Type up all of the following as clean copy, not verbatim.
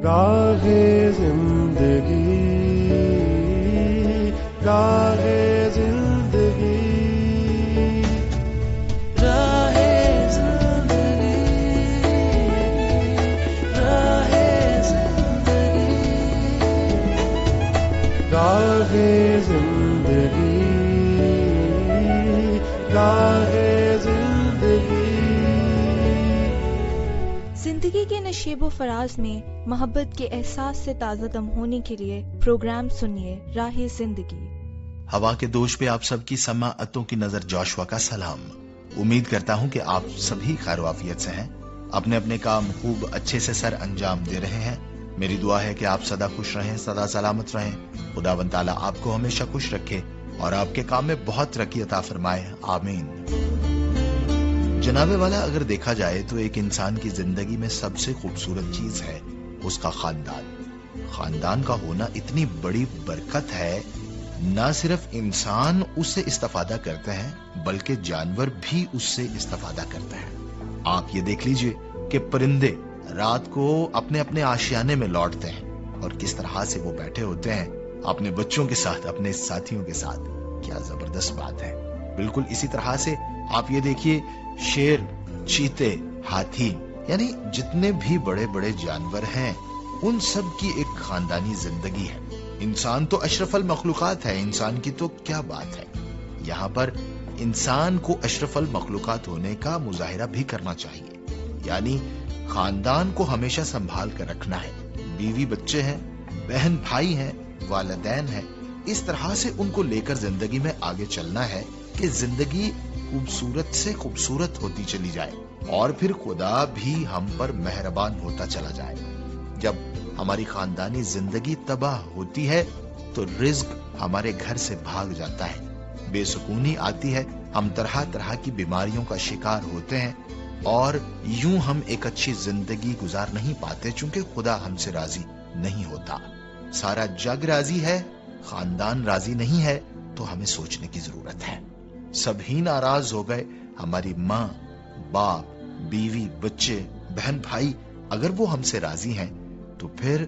راہے زندگی، راہے زندگی، راہے زندگی، راہے زندگی، راہے زندگی، راہے زندگی۔ زندگی کے نشیب و فراز میں محبت کے احساس سے تازہ دم ہونے کے لیے پروگرام سنیے راہ زندگی۔ ہوا کے دوش پہ آپ سب کی سماعتوں کی نظر جوشوا کا سلام۔ امید کرتا ہوں کہ آپ سبھی خیر و عافیت سے ہیں، اپنے اپنے کام خوب اچھے سے سر انجام دے رہے ہیں۔ میری دعا ہے کہ آپ سدا خوش رہیں، سدا سلامت رہیں، خداوند تعالیٰ آپ کو ہمیشہ خوش رکھے اور آپ کے کام میں بہت ترقی عطا فرمائے، آمین۔ جناب والا، اگر دیکھا جائے تو ایک انسان کی زندگی میں سب سے خوبصورت چیز ہے اس کا خاندان۔ خاندان کا ہونا اتنی بڑی برکت ہے، نہ صرف انسان اس سے استفادہ کرتے ہیں بلکہ جانور بھی اس سے استفادہ کرتے ہیں۔ آپ یہ دیکھ لیجئے کہ پرندے رات کو اپنے اپنے آشیانے میں لوٹتے ہیں اور کس طرح سے وہ بیٹھے ہوتے ہیں اپنے بچوں کے ساتھ، اپنے ساتھیوں کے ساتھ۔ کیا زبردست بات ہے۔ بالکل اسی طرح سے آپ یہ دیکھیے، شیر، چیتے، ہاتھی، یعنی جتنے بھی بڑے بڑے جانور ہیں ان سب کی ایک خاندانی زندگی ہے۔ انسان تو اشرف المخلوقات ہے، انسان کی تو کیا بات ہے۔ یہاں پر انسان کو اشرف المخلوقات ہونے کا مظاہرہ بھی کرنا چاہیے، یعنی خاندان کو ہمیشہ سنبھال کر رکھنا ہے۔ بیوی بچے ہیں، بہن بھائی ہیں، والدین ہیں، اس طرح سے ان کو لے کر زندگی میں آگے چلنا ہے کہ زندگی خوبصورت سے خوبصورت ہوتی چلی جائے اور پھر خدا بھی ہم پر مہربان ہوتا چلا جائے۔ جب ہماری خاندانی زندگی تباہ ہوتی ہے تو رزق ہمارے گھر سے بھاگ جاتا ہے، بے سکونی آتی ہے، ہم طرح طرح کی بیماریوں کا شکار ہوتے ہیں اور یوں ہم ایک اچھی زندگی گزار نہیں پاتے، چونکہ خدا ہم سے راضی نہیں ہوتا۔ سارا جگ راضی ہے، خاندان راضی نہیں ہے تو ہمیں سوچنے کی ضرورت ہے۔ سب ہی ناراض ہو گئے، ہماری ماں، باپ، بیوی، بچے، بہن بھائی اگر وہ ہم سے راضی ہیں تو پھر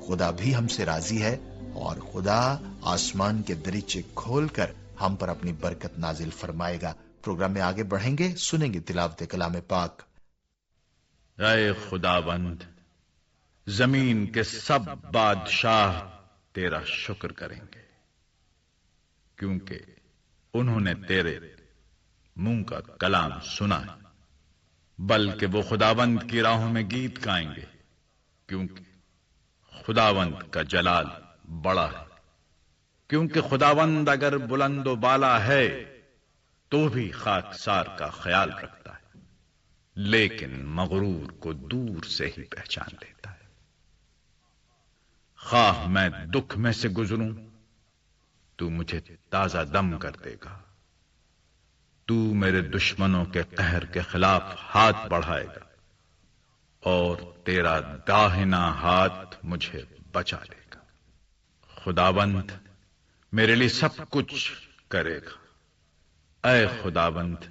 خدا بھی ہم سے راضی ہے اور خدا آسمان کے دریچے کھول کر ہم پر اپنی برکت نازل فرمائے گا۔ پروگرام میں آگے بڑھیں گے، سنیں گے تلاوت کلام پاک۔ اے خداوند، زمین کے سب بادشاہ تیرا شکر کریں گے، کیونکہ انہوں نے تیرے منہ کا کلام سنا ہے۔ بلکہ وہ خداوند کی راہوں میں گیت گائیں گے، کیونکہ خداوند کا جلال بڑا ہے۔ کیونکہ خداوند اگر بلند و بالا ہے تو بھی خاکسار کا خیال رکھتا ہے، لیکن مغرور کو دور سے ہی پہچان لیتا ہے۔ خواہ میں دکھ میں سے گزروں تو مجھے تازہ دم کر دے گا، تو میرے دشمنوں کے قہر کے خلاف ہاتھ بڑھائے گا اور تیرا داہنا ہاتھ مجھے بچا لے گا۔ خداوند میرے لیے سب کچھ کرے گا۔ اے خداوند،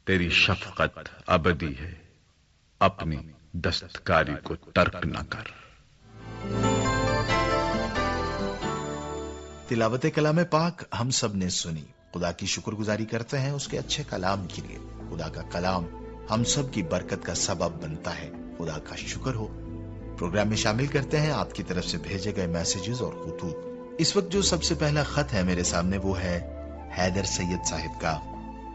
تیری شفقت ابدی ہے، اپنی دستکاری کو ترک نہ کر۔ تلاوت کلام پاک ہم سب نے سنی، خدا کی شکر گزاری کرتے ہیں اس کے اچھے کلام کے لیے۔ خدا کا کلام ہم سب کی برکت کا سبب بنتا ہے، خدا کا شکر ہو۔ پروگرام میں شامل کرتے ہیں آپ کی طرف سے بھیجے گئے میسیجز اور خطوط۔ اس وقت جو سب سے پہلا خط ہے میرے سامنے وہ ہے حیدر سید صاحب کا۔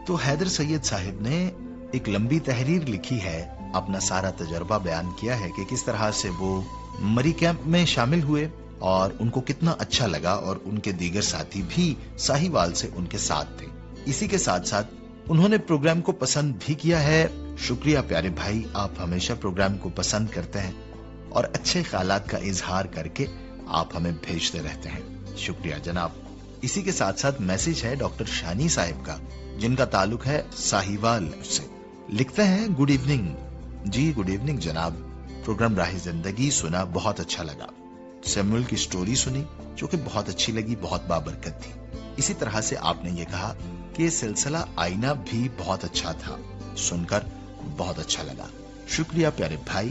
تو حیدر سید صاحب نے ایک لمبی تحریر لکھی ہے، اپنا سارا تجربہ بیان کیا ہے کہ کس طرح سے وہ مری کیمپ میں شامل ہوئے اور ان کو کتنا اچھا لگا اور ان کے دیگر ساتھی بھی ساہیوال سے ان کے ساتھ تھے۔ اسی کے ساتھ ساتھ انہوں نے پروگرام کو پسند بھی کیا ہے۔ شکریہ پیارے بھائی، آپ ہمیشہ پروگرام کو پسند کرتے ہیں اور اچھے خیالات کا اظہار کر کے آپ ہمیں بھیجتے رہتے ہیں، شکریہ جناب۔ اسی کے ساتھ ساتھ میسج ہے ڈاکٹر شانی صاحب کا، جن کا تعلق ہے ساہیوال سے۔ لکھتے ہیں گڈ ایوننگ جی، گڈ ایوننگ جناب، پروگرام راہ زندگی سنا، بہت اچھا لگا۔ سیمول کی سٹوری سنی جو کہ بہت اچھی لگی، بہت بابرکت تھی۔ اسی طرح سے آپ نے یہ کہا کہ سلسلہ آئینہ بھی بہت اچھا تھا، سن کر بہت اچھا لگا، شکریہ پیارے بھائی۔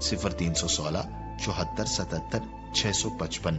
0316 74 77 655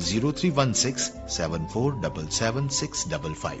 0316 7477 655।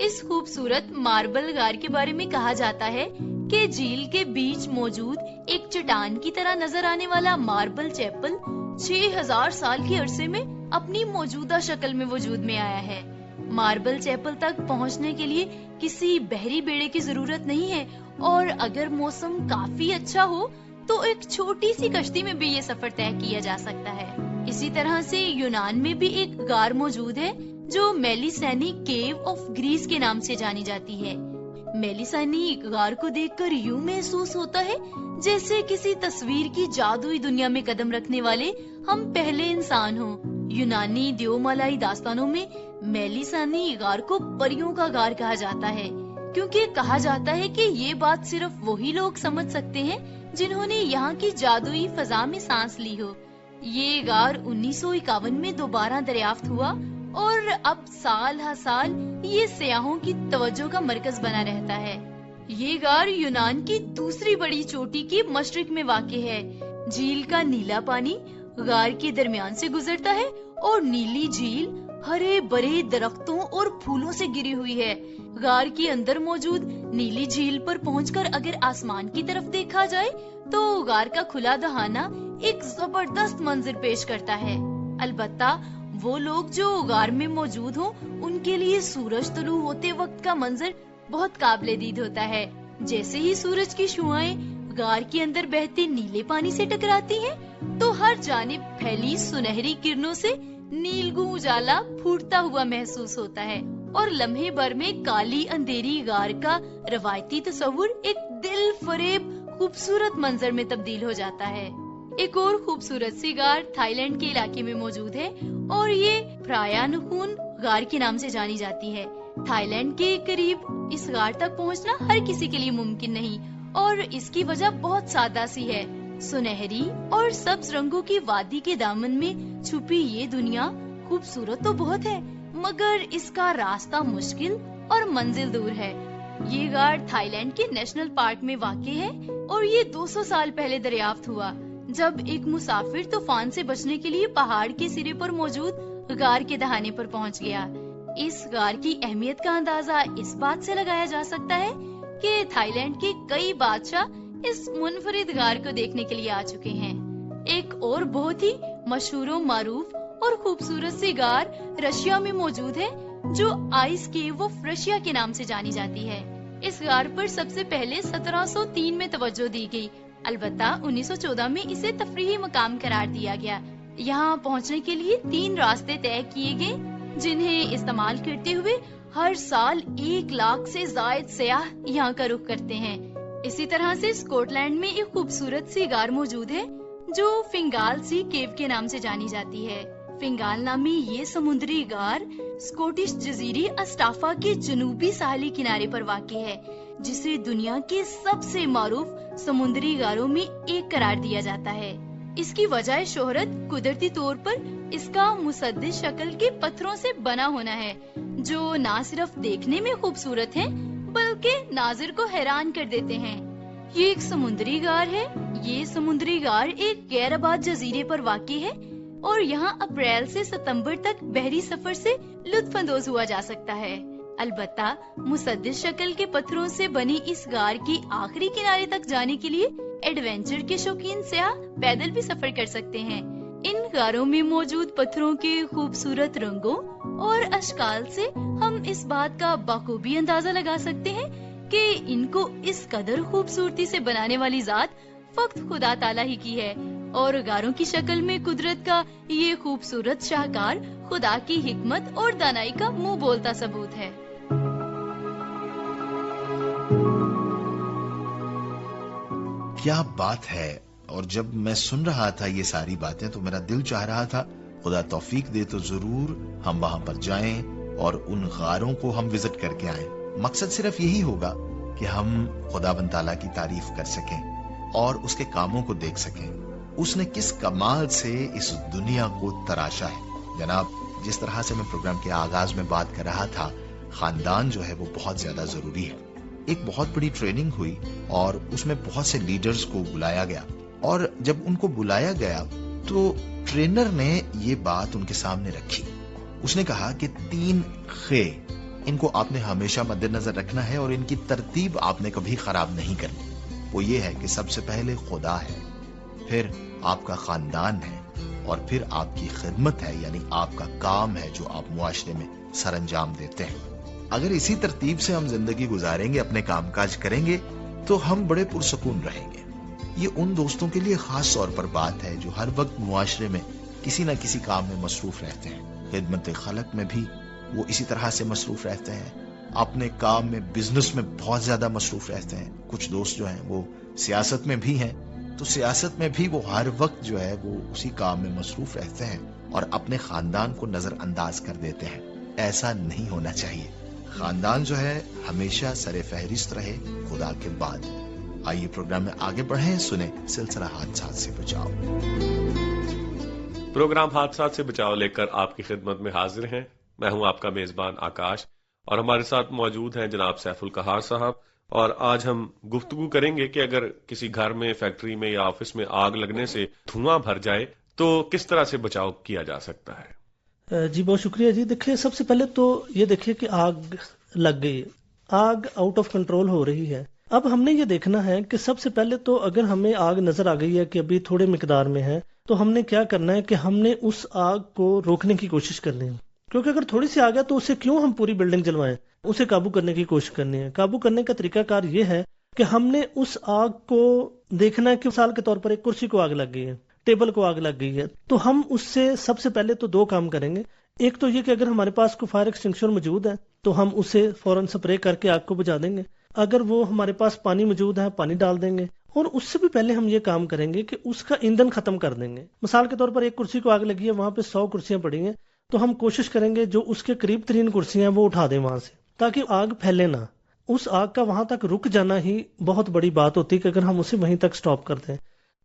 اس خوبصورت ماربل غار کے بارے میں کہا جاتا ہے کہ جھیل کے بیچ موجود ایک چٹان کی طرح نظر آنے والا ماربل چیپل 6000 سال کے عرصے میں اپنی موجودہ شکل میں وجود میں آیا ہے۔ ماربل چیپل تک پہنچنے کے لیے کسی بحری بیڑے کی ضرورت نہیں ہے، اور اگر موسم کافی اچھا ہو تو ایک چھوٹی سی کشتی میں بھی یہ سفر طے کیا جا سکتا ہے۔ اسی طرح سے یونان میں بھی ایک غار موجود ہے جو میلیسینی کیو آف گریس کے نام سے جانی جاتی ہے۔ میلیسینی غار کو دیکھ کر یوں محسوس ہوتا ہے جیسے کسی تصویر کی جادوئی دنیا میں قدم رکھنے والے ہم پہلے انسان ہوں۔ یونانی دیومالائی داستانوں میں میلیسینی غار کو پریوں کا غار کہا جاتا ہے، کیونکہ کہا جاتا ہے کہ یہ بات صرف وہی لوگ سمجھ سکتے ہیں جنہوں نے یہاں کی جادوئی فضا میں سانس لی ہو۔ یہ غار 1951 میں دوبارہ دریافت ہوا اور اب سال ہر سال یہ سیاحوں کی توجہ کا مرکز بنا رہتا ہے۔ یہ غار یونان کی دوسری بڑی چوٹی کے مشرق میں واقع ہے۔ جھیل کا نیلا پانی غار کے درمیان سے گزرتا ہے اور نیلی جھیل ہرے بھرے درختوں اور پھولوں سے گری ہوئی ہے۔ غار کے اندر موجود نیلی جھیل پر پہنچ کر اگر آسمان کی طرف دیکھا جائے تو غار کا کھلا دہانہ ایک زبردست منظر پیش کرتا ہے۔ البتہ وہ لوگ جو غار میں موجود ہوں ان کے لیے سورج طلوع ہوتے وقت کا منظر بہت قابل دید ہوتا ہے۔ جیسے ہی سورج کی شعاعیں غار کے اندر بہتے نیلے پانی سے ٹکراتی ہیں تو ہر جانب پھیلی سنہری کرنوں سے نیلگوں اجالا پھوٹتا ہوا محسوس ہوتا ہے، اور لمحے بھر میں کالی اندھیری غار کا روایتی تصور ایک دل فریب خوبصورت منظر میں تبدیل ہو جاتا ہے۔ ایک اور خوبصورت سی غار تھائی لینڈ کے علاقے میں موجود ہے اور یہ پھرایانخون غار کے نام سے جانی جاتی ہے۔ تھائی لینڈ کے قریب اس غار تک پہنچنا ہر کسی کے لیے ممکن نہیں، اور اس کی وجہ بہت سادہ سی ہے۔ سنہری اور سبز رنگوں کی وادی کے دامن میں چھپی یہ دنیا خوبصورت تو بہت ہے، مگر اس کا راستہ مشکل اور منزل دور ہے۔ یہ غار تھائی لینڈ کے نیشنل پارک میں واقع ہے اور یہ 200 سال پہلے دریافت ہوا جب ایک مسافر طوفان سے بچنے کے لیے پہاڑ کے سرے پر موجود غار کے دہانے پر پہنچ گیا۔ اس غار کی اہمیت کا اندازہ اس بات سے لگایا جا سکتا ہے کہ تھائی لینڈ کے کئی بادشاہ اس منفرد غار کو دیکھنے کے لیے آ چکے ہیں۔ ایک اور بہت ہی مشہور و معروف اور خوبصورت سی غار رشیا میں موجود ہے جو آئس کیو آف رشیا کے نام سے جانی جاتی ہے۔ اس غار پر سب سے پہلے 1703 میں توجہ دی گئی، البتہ 1914 میں اسے تفریحی مقام قرار دیا گیا۔ یہاں پہنچنے کے لیے 3 راستے طے کیے گئے جنہیں استعمال کرتے ہوئے ہر سال 1 لاکھ سے زائد سیاح یہاں کا رخ کرتے ہیں۔ اسی طرح سے اسکاٹ لینڈ میں ایک خوبصورت سی غار موجود ہے جو فنگال سی کیو کے نام سے جانی جاتی ہے۔ فنگال نامی یہ سمندری غار اسکوٹش جزیرے اسٹافا کے جنوبی ساحلی کنارے پر واقع ہے، جسے دنیا کے سب سے معروف سمندری غاروں میں ایک قرار دیا جاتا ہے۔ اس کی وجہ شہرت قدرتی طور پر اس کا مسدس شکل کے پتھروں سے بنا ہونا ہے، جو نہ صرف دیکھنے میں خوبصورت ہیں بلکہ ناظر کو حیران کر دیتے ہیں۔ یہ ایک سمندری غار ہے۔ یہ سمندری غار ایک غیر آباد جزیرے پر واقع ہے اور یہاں اپریل سے ستمبر تک بحری سفر سے لطف اندوز ہوا جا سکتا ہے۔ البتہ مسدس شکل کے پتھروں سے بنی اس غار کی آخری کنارے تک جانے کے لیے ایڈونچر کے شوقین سیاح پیدل بھی سفر کر سکتے ہیں۔ ان غاروں میں موجود پتھروں کے خوبصورت رنگوں اور اشکال سے ہم اس بات کا بخوبی اندازہ لگا سکتے ہیں کہ ان کو اس قدر خوبصورتی سے بنانے والی ذات فقط خدا تعالیٰ ہی کی ہے، اور غاروں کی شکل میں قدرت کا یہ خوبصورت شاہکار خدا کی حکمت اور دانائی کا منہ بولتا ثبوت ہے۔ کیا بات ہے! اور جب میں سن رہا تھا یہ ساری باتیں تو میرا دل چاہ رہا تھا خدا توفیق دے تو ضرور ہم وہاں پر جائیں اور ان غاروں کو ہم وزٹ کر کے آئیں۔ مقصد صرف یہی ہوگا کہ ہم خداوند تعالیٰ کی تعریف کر سکیں اور اس کے کاموں کو دیکھ سکیں۔ اس نے کس کمال سے اس دنیا کو تراشا ہے۔ جناب، جس طرح سے میں پروگرام کے آغاز میں بات کر رہا تھا، خاندان جو ہے وہ بہت زیادہ ضروری ہے۔ ایک بہت بڑی ٹریننگ ہوئی اور اس میں بہت سے لیڈرز کو بلایا گیا، اور جب ان کو بلایا گیا تو ٹرینر نے یہ بات ان کے سامنے رکھی۔ اس نے کہا کہ 3 خے ان کو آپ نے ہمیشہ مد نظر رکھنا ہے اور ان کی ترتیب آپ نے کبھی خراب نہیں کرنی. وہ یہ ہے کہ سب سے پہلے خدا ہے، پھر آپ کا خاندان ہے، اور پھر آپ کی خدمت ہے، یعنی آپ کا کام ہے جو آپ معاشرے میں سر انجام دیتے ہیں. اگر اسی ترتیب سے ہم زندگی گزاریں گے، اپنے کام کاج کریں گے، تو ہم بڑے پرسکون رہیں گے. یہ ان دوستوں کے لیے خاص طور پر بات ہے جو ہر وقت معاشرے میں کسی نہ کسی کام میں مصروف رہتے ہیں. خدمت خلق میں بھی وہ اسی طرح سے مصروف رہتے ہیں، اپنے کام میں، بزنس میں بہت زیادہ مصروف رہتے ہیں. کچھ دوست جو ہیں وہ سیاست میں بھی ہیں، تو سیاست میں بھی وہ ہر وقت جو ہے وہ اسی کام میں مصروف رہتے ہیں اور اپنے خاندان کو نظر انداز کر دیتے ہیں. ایسا نہیں ہونا چاہیے. خاندان جو ہے ہمیشہ سر فہرست رہے خدا کے بعد. آئیے پروگرام میں آگے بڑھیں، سنیں سلسلہ حادثات سے بچاؤ. پروگرام حادثات سے بچاؤ لے کر آپ کی خدمت میں حاضر ہیں. میں ہوں آپ کا میزبان آکاش، اور ہمارے ساتھ موجود ہیں جناب سیف القہار صاحب. اور آج ہم گفتگو کریں گے کہ اگر کسی گھر میں، فیکٹری میں یا آفس میں آگ لگنے سے دھواں بھر جائے تو کس طرح سے بچاؤ کیا جا سکتا ہے. جی بہت شکریہ. جی دیکھیں، سب سے پہلے تو یہ دیکھیں کہ آگ لگ گئی، آگ آؤٹ آف کنٹرول ہو رہی ہے. اب ہم نے یہ دیکھنا ہے کہ سب سے پہلے تو اگر ہمیں آگ نظر آ گئی ہے کہ ابھی تھوڑے مقدار میں ہے، تو ہم نے کیا کرنا ہے کہ ہم نے اس آگ کو روکنے کی کوشش کرنی ہے. کیونکہ اگر تھوڑی سی آگ ہے تو اسے کیوں ہم پوری بلڈنگ جلوائیں، اسے قابو کرنے کی کوشش کرنی ہے. قابو کرنے کا طریقہ کار یہ ہے کہ ہم نے اس آگ کو دیکھنا ہے کہ مثال کے طور پر ایک کرسی کو آگ لگ گئی ہے، ٹیبل کو آگ لگ گئی ہے، تو ہم اس سے سب سے پہلے تو دو کام کریں گے. ایک تو یہ کہ اگر ہمارے پاس کوئی فائر ایکسٹنگشر موجود ہے تو ہم اسے فوراً سپرے کر کے آگ کو بجھا دیں گے. اگر وہ ہمارے پاس پانی موجود ہے، پانی ڈال دیں گے. اور اس سے بھی پہلے ہم یہ کام کریں گے کہ اس کا ایندھن ختم کر دیں گے. مثال کے طور پر ایک کرسی کو آگ لگی ہے، وہاں پہ 100 کرسیاں پڑی ہیں، تو ہم کوشش کریں گے جو اس کے قریب ترین کرسیاں وہ اٹھا دیں وہاں سے، تاکہ آگ پھیلے نہ. اس آگ کا وہاں تک رک جانا ہی بہت بڑی بات ہوتی ہے کہ اگر ہم اسے وہیں تک سٹاپ کر دیں.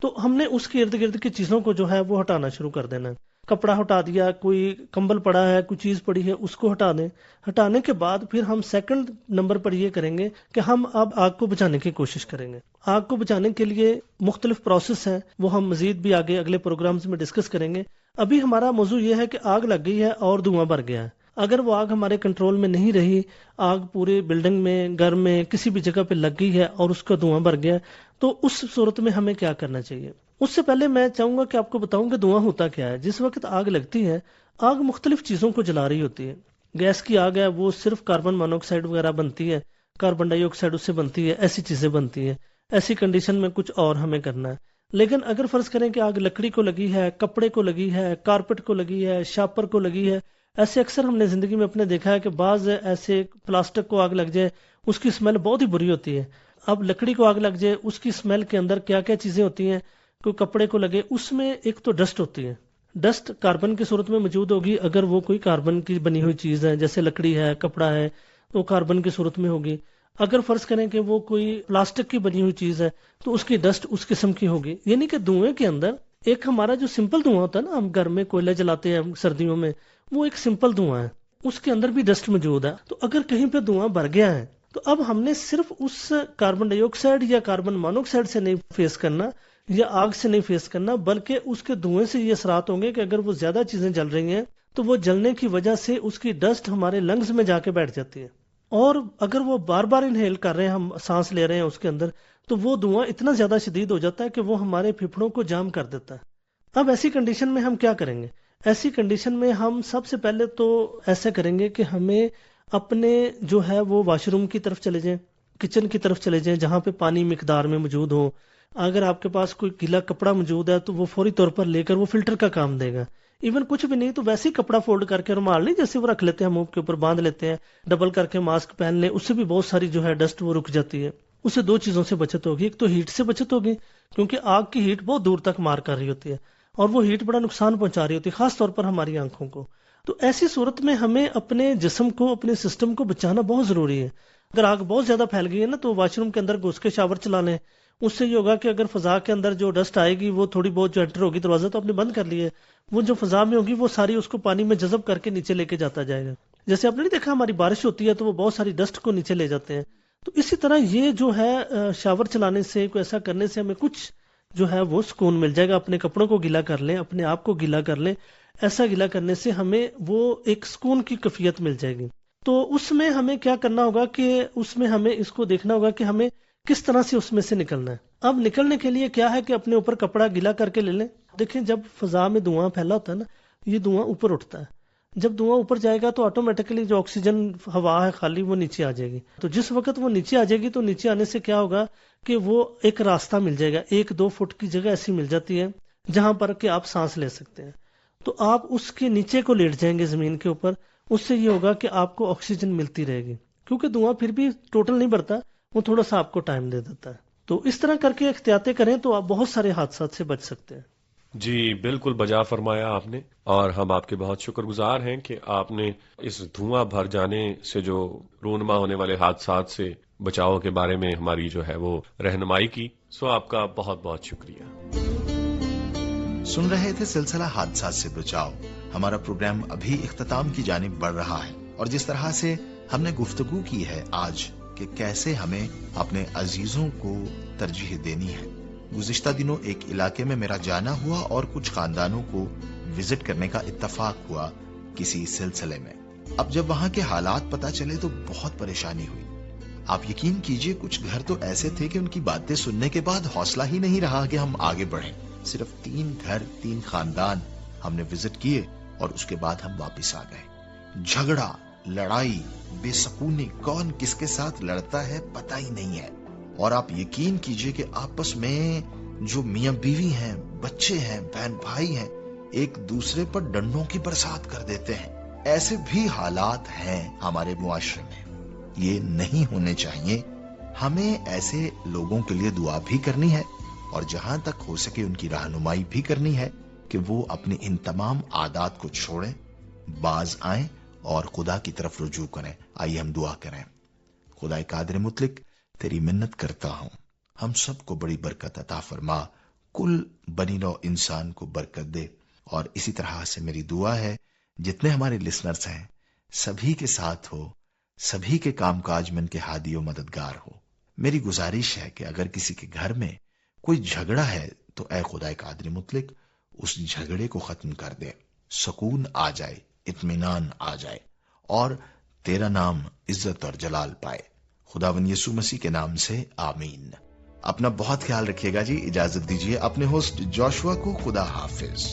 تو ہم نے اس کے ارد گرد کی چیزوں کو جو ہے وہ ہٹانا شروع کر دینا. کپڑا ہٹا دیا، کوئی کمبل پڑا ہے، کوئی چیز پڑی ہے، اس کو ہٹا دیں. ہٹانے کے بعد پھر ہم سیکنڈ نمبر پر یہ کریں گے کہ ہم اب آگ کو بجھانے کی کوشش کریں گے. آگ کو بجھانے کے لیے مختلف پروسیس ہیں، وہ ہم مزید بھی آگے اگلے پروگرامز میں ڈسکس کریں گے. ابھی ہمارا موضوع یہ ہے کہ آگ لگ گئی ہے اور دھواں بھر گیا ہے. اگر وہ آگ ہمارے کنٹرول میں نہیں رہی، آگ پورے بلڈنگ میں، گھر میں، کسی بھی جگہ پہ لگ گئی ہے اور اس کا دھواں بھر گیا، تو اس صورت میں ہمیں کیا کرنا چاہیے. اس سے پہلے میں چاہوں گا کہ آپ کو بتاؤں کہ دھواں ہوتا کیا ہے. جس وقت آگ لگتی ہے، آگ مختلف چیزوں کو جلا رہی ہوتی ہے. گیس کی آگ ہے، وہ صرف کاربن مونوکسائڈ وغیرہ بنتی ہے، کاربن ڈائی آکسائڈ اس سے بنتی ہے، ایسی چیزیں بنتی ہیں. ایسی کنڈیشن میں کچھ اور ہمیں کرنا ہے. لیکن اگر فرض کریں کہ آگ لکڑی کو لگی ہے، کپڑے کو لگی ہے، کارپیٹ کو لگی ہے، شاپر کو لگی ہے، ایسے اکثر ہم نے زندگی میں اپنے دیکھا ہے کہ بعض ایسے پلاسٹک کو آگ لگ جائے، اس کی اسمیل بہت ہی بری ہوتی ہے. اب لکڑی کو آگ لگ جائے، اس کی اسمیل کے اندر کیا کیا چیزیں ہوتی ہیں. کوئی کپڑے کو لگے، اس میں ایک تو ڈسٹ ہوتی ہے. ڈسٹ کاربن کی صورت میں موجود ہوگی. اگر وہ کوئی کاربن کی بنی ہوئی چیز ہے جیسے لکڑی ہے، کپڑا ہے، تو کاربن کی صورت میں ہوگی. اگر فرض کریں کہ وہ کوئی پلاسٹک کی بنی ہوئی چیز ہے تو اس کی ڈسٹ اس قسم کی ہوگی. یعنی کہ دھوئیں کے اندر ایک ہمارا جو سمپل دھواں ہوتا ہے نا، ہم گھر میں کوئلہ جلاتے ہیں سردیوں میں، وہ ایک سمپل دھواں ہے، اس کے اندر بھی ڈسٹ موجود ہے. تو اگر کہیں پہ دھواں بھر گیا ہے تو اب ہم نے صرف اس کاربن ڈائی آکسائڈ یا کاربن مونوکسائڈ سے نہیں فیس کرنا یا آگ سے نہیں فیس کرنا، بلکہ اس کے دھوئیں سے یہ اثرات ہوں گے کہ اگر وہ زیادہ چیزیں جل رہی ہیں تو وہ جلنے کی وجہ سے اس کی ڈسٹ ہمارے لنگز میں جا کے بیٹھ جاتی ہے. اور اگر وہ بار بار انہیل کر رہے ہیں، ہم سانس لے رہے ہیں اس کے اندر، تو وہ دھواں اتنا زیادہ شدید ہو جاتا ہے کہ وہ ہمارے پھیپھڑوں کو جام کر دیتا ہے. اب ایسی کنڈیشن میں ہم کیا کریں گے؟ ایسی کنڈیشن میں ہم سب سے پہلے تو ایسا کریں گے کہ ہمیں اپنے جو ہے وہ واش روم کی طرف چلے جائیں، کچن کی طرف چلے جائیں جہاں پہ پانی مقدار میں موجود ہو. اگر آپ کے پاس کوئی گیلا کپڑا موجود ہے تو وہ فوری طور پر لے کر وہ فلٹر کا کام دے گا. ایون کچھ بھی نہیں تو ویسے ہی کپڑا فولڈ کر کے رومال نہیں جیسے وہ رکھ لیتے ہیں منہ کے اوپر باندھ لیتے ہیں، ڈبل کر کے ماسک پہن لیں، اس سے بھی بہت ساری جو ہے ڈسٹ وہ رک جاتی ہے. اس سے دو چیزوں سے بچت ہوگی. ایک تو ہیٹ سے بچت ہوگی کیونکہ آگ کی ہیٹ بہت دور تک مار کر رہی ہوتی ہے اور وہ ہیٹ بڑا نقصان پہنچا رہی ہوتی ہے، خاص طور پر ہماری آنکھوں کو. تو ایسی صورت میں ہمیں اپنے جسم کو، اپنے سسٹم کو بچانا بہت ضروری ہے. اگر آگ بہت زیادہ پھیل گئی ہے نا تو واش روم کے اندر گھس کے شاور چلا لیں. اس سے یہ ہوگا کہ اگر فضا کے اندر جو ڈسٹ آئے گی وہ تھوڑی بہت جو انٹر ہوگی، دروازہ تو آپ نے بند کر لیے، وہ جو فضا میں ہوگی وہ ساری اس کو پانی میں جذب کر کے نیچے لے کے جاتا جائے گا. جیسے آپ نے نہیں دیکھا ہماری بارش ہوتی ہے تو وہ بہت ساری ڈسٹ کو نیچے لے جاتے ہیں. تو اسی طرح یہ جو ہے شاور چلانے سے، کوئی ایسا کرنے سے ہمیں کچھ جو ہے وہ سکون مل جائے گا. اپنے کپڑوں کو گیلا کر لیں، اپنے آپ کو گیلا کر لیں. ایسا گیلا کرنے سے ہمیں وہ ایک سکون کی کیفیت مل جائے گی. تو اس میں ہمیں کیا کرنا ہوگا کہ اس میں ہمیں اس کو دیکھنا ہوگا کہ ہمیں کس طرح سے اس میں سے نکلنا ہے. اب نکلنے کے لیے کیا ہے کہ اپنے اوپر کپڑا گیلا کر کے لے لیں. دیکھیں جب فضا میں دھواں پھیلا ہوتا ہے نا، یہ دھواں اوپر اٹھتا ہے. جب دھواں اوپر جائے گا تو آٹومیٹکلی جو آکسیجن ہوا ہے خالی وہ نیچے آ جائے گی. تو جس وقت وہ نیچے آ جائے گی تو نیچے آنے سے کیا ہوگا کہ وہ ایک راستہ مل جائے گا، 1-2 فٹ کی جگہ ایسی مل جاتی ہے جہاں پر کہ آپ سانس لے سکتے ہیں. تو آپ اس کے نیچے کو لیٹ جائیں گے زمین کے اوپر. اس سے یہ ہوگا کہ آپ کو آکسیجن ملتی رہے گی، کیونکہ دھواں پھر بھی ٹوٹل نہیں بڑھتا، وہ تھوڑا سا آپ کو ٹائم دے دیتا ہے. تو اس طرح کر کے احتیاطیں کریں تو آپ بہت سارے حادثات سے بچ سکتے ہیں. جی بالکل بجا فرمایا آپ نے، اور ہم آپ کے بہت شکر گزار ہیں کہ آپ نے اس دھواں بھر جانے سے جو رونما ہونے والے حادثات سے بچاؤ کے بارے میں ہماری جو ہے وہ رہنمائی کی. سو آپ کا بہت بہت شکریہ. سن رہے تھے سلسلہ حادثات سے بچاؤ. ہمارا پروگرام ابھی اختتام کی جانب بڑھ رہا ہے، اور جس طرح سے ہم نے گفتگو کی ہے آج کہ کیسے ہمیں اپنے عزیزوں کو ترجیح دینی ہے. گزشتہ دنوں ایک علاقے میں میرا جانا ہوا اور کچھ خاندانوں کو وزٹ کرنے کا اتفاق ہوا کسی سلسلے میں. اب جب وہاں کے حالات پتہ چلے تو بہت پریشانی ہوئی. آپ یقین کیجئے کچھ گھر تو ایسے تھے کہ ان کی باتیں سننے کے بعد حوصلہ ہی نہیں رہا کہ ہم آگے بڑھیں. صرف 3 گھر 3 خاندان ہم نے وزٹ کیے اور اس کے بعد ہم واپس آ گئے. جھگڑا، لڑائی، بے سکونی، کون کس کے ساتھ لڑتا ہے پتہ ہی نہیں ہے. اور آپ یقین کیجئے کہ آپس میں جو میاں بیوی ہیں، بچے ہیں، بہن بھائی ہیں، ایک دوسرے پر ڈنڈوں کی برسات کر دیتے ہیں. ایسے بھی حالات ہیں ہمارے معاشرے میں. یہ نہیں ہونے چاہیے. ہمیں ایسے لوگوں کے لیے دعا بھی کرنی ہے اور جہاں تک ہو سکے ان کی رہنمائی بھی کرنی ہے کہ وہ اپنے ان تمام عادات کو چھوڑیں، باز آئیں اور خدا کی طرف رجوع کریں. آئیے ہم دعا کریں. خدا قادر مطلق، تیری منت کرتا ہوں، ہم سب کو بڑی برکت عطا فرما، کل بنی نوع انسان کو برکت دے. اور اسی طرح سے میری دعا ہے جتنے ہمارے لسنرز ہیں سبھی کے ساتھ ہو، سبھی کے کام کاج میں ان کے ہادی و مددگار ہو. میری گزارش ہے کہ اگر کسی کے گھر میں کوئی جھگڑا ہے تو اے خدا قادر مطلق اس جھگڑے کو ختم کر دے، سکون آ جائے، اطمینان آ جائے اور تیرا نام عزت اور جلال پائے. خداوند یسوع مسیح کے نام سے آمین. اپنا بہت خیال رکھیے گا جی. اجازت دیجیے اپنے ہوسٹ جوشوا کو. خدا حافظ.